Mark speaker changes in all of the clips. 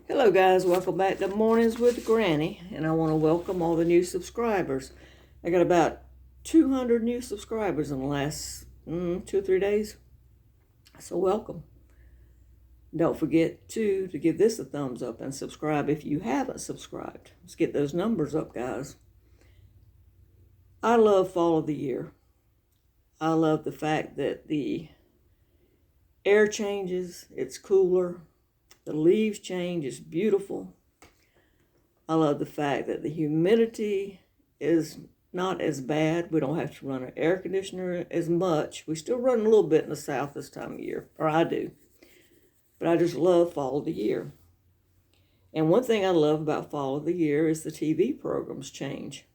Speaker 1: Hello guys, welcome back to Mornings with Granny, and I want to welcome all the new subscribers. I got about 200 new subscribers in the last 2 or 3 days, so welcome. Don't forget to give this a thumbs up and subscribe if you haven't subscribed. Let's get those numbers up, guys. I love fall of the year. I love the fact that the air changes, it's cooler, the leaves change, it's beautiful. I love the fact that the humidity is not as bad. We don't have to run an air conditioner as much. We still run a little bit in the South this time of year, or I do. But I just love fall of the year. And one thing I love about fall of the year is the TV programs change.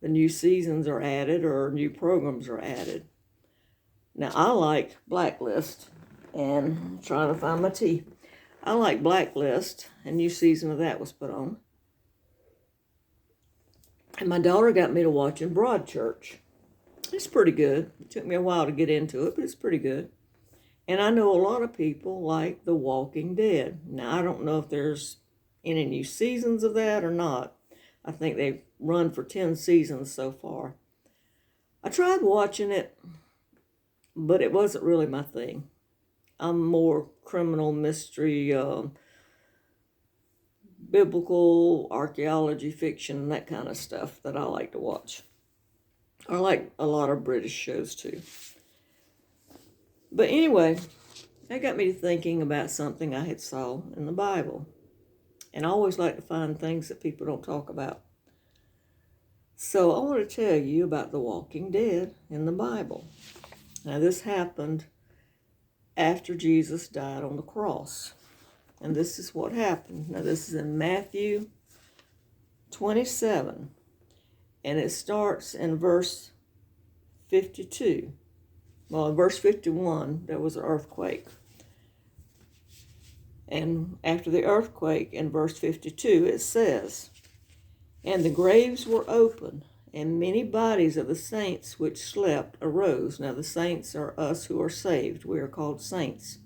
Speaker 1: The new seasons are added or new programs are added. Now, I like Blacklist, and I'm trying to find my tea. I like Blacklist, a new season of that was put on. And my daughter got me to watching Broadchurch. It's pretty good. It took me a while to get into it, but it's pretty good. And I know a lot of people like The Walking Dead. Now, I don't know if there's any new seasons of that or not. I think they've run for 10 seasons so far. I tried watching it, but it wasn't really my thing. I'm more criminal mystery, biblical archaeology fiction, that kind of stuff that I like to watch. I like a lot of British shows too. But anyway, that got me to thinking about something I had saw in the Bible. And I always like to find things that people don't talk about. So I want to tell you about The Walking Dead in the Bible. Now this happened after Jesus died on the cross. And this is what happened. Now this is in Matthew 27. And it starts in verse 52. Well, in verse 51, there was an earthquake. And after the earthquake, in verse 52, it says, "And the graves were open, and many bodies of the saints which slept arose." Now the saints are us who are saved. We are called saints.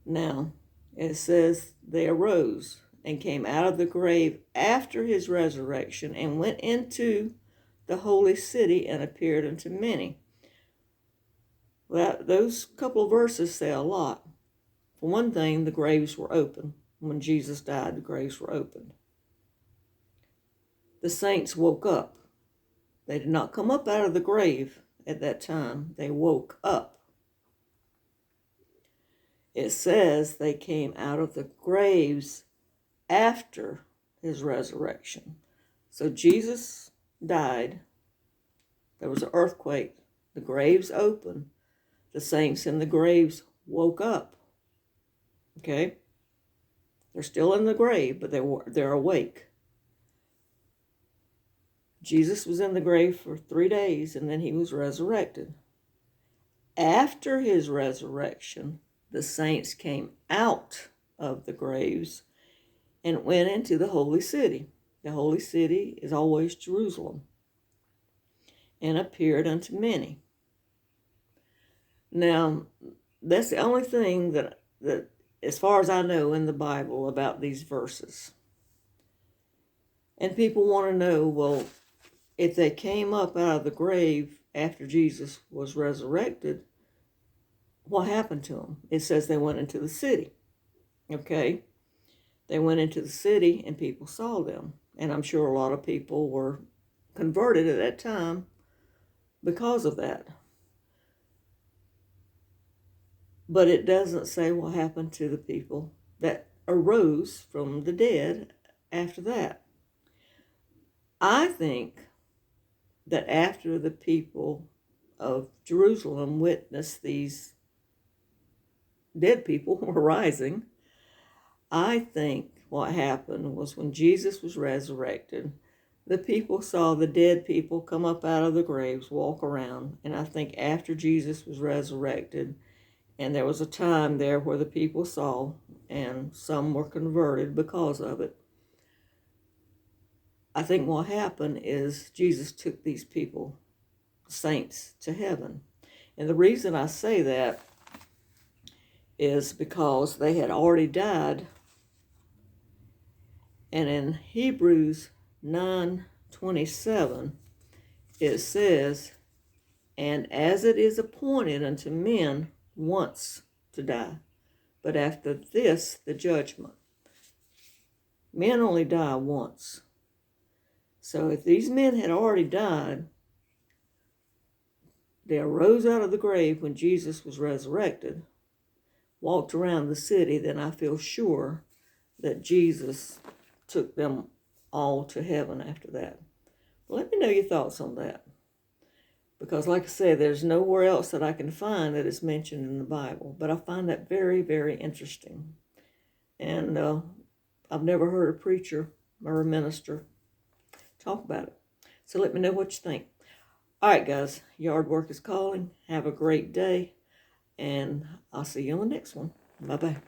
Speaker 1: Now, it says they arose and came out of the grave after his resurrection and went into the holy city and appeared unto many. Well, those couple of verses say a lot. For one thing, the graves were open. When Jesus died, the graves were opened. The saints woke up. They did not come up out of the grave at that time. They woke up. It says they came out of the graves after his resurrection. So Jesus died. There was an earthquake. The graves opened. The saints in the graves woke up. Okay? They're still in the grave, but they're awake. Jesus was in the grave for 3 days, and then he was resurrected. After his resurrection, the saints came out of the graves and went into the holy city. The holy city is always Jerusalem. And appeared unto many. Now, that's the only thing that as far as I know in the Bible about these verses. And people want to know, well, if they came up out of the grave after Jesus was resurrected, what happened to them? It says they went into the city. Okay? They went into the city and people saw them. And I'm sure a lot of people were converted at that time because of that. But it doesn't say what happened to the people that arose from the dead after that. I think that after the people of Jerusalem witnessed these dead people were rising, I think what happened was when Jesus was resurrected, the people saw the dead people come up out of the graves, walk around. And I think after Jesus was resurrected, and there was a time there where the people saw, and some were converted because of it. I think what happened is Jesus took these people, saints, to heaven. And the reason I say that is because they had already died. And in Hebrews 9:27, it says, "And as it is appointed unto men once to die, but after this the judgment." Men only die once. So if these men had already died, they arose out of the grave when Jesus was resurrected, walked around the city, then I feel sure that Jesus took them all to heaven after that. Well, let me know your thoughts on that. Because like I said, there's nowhere else that I can find that is mentioned in the Bible. But I find that very, very interesting. And I've never heard a preacher or a minister talk about it. So let me know what you think. All right, guys, yard work is calling. Have a great day. And I'll see you on the next one. Bye-bye.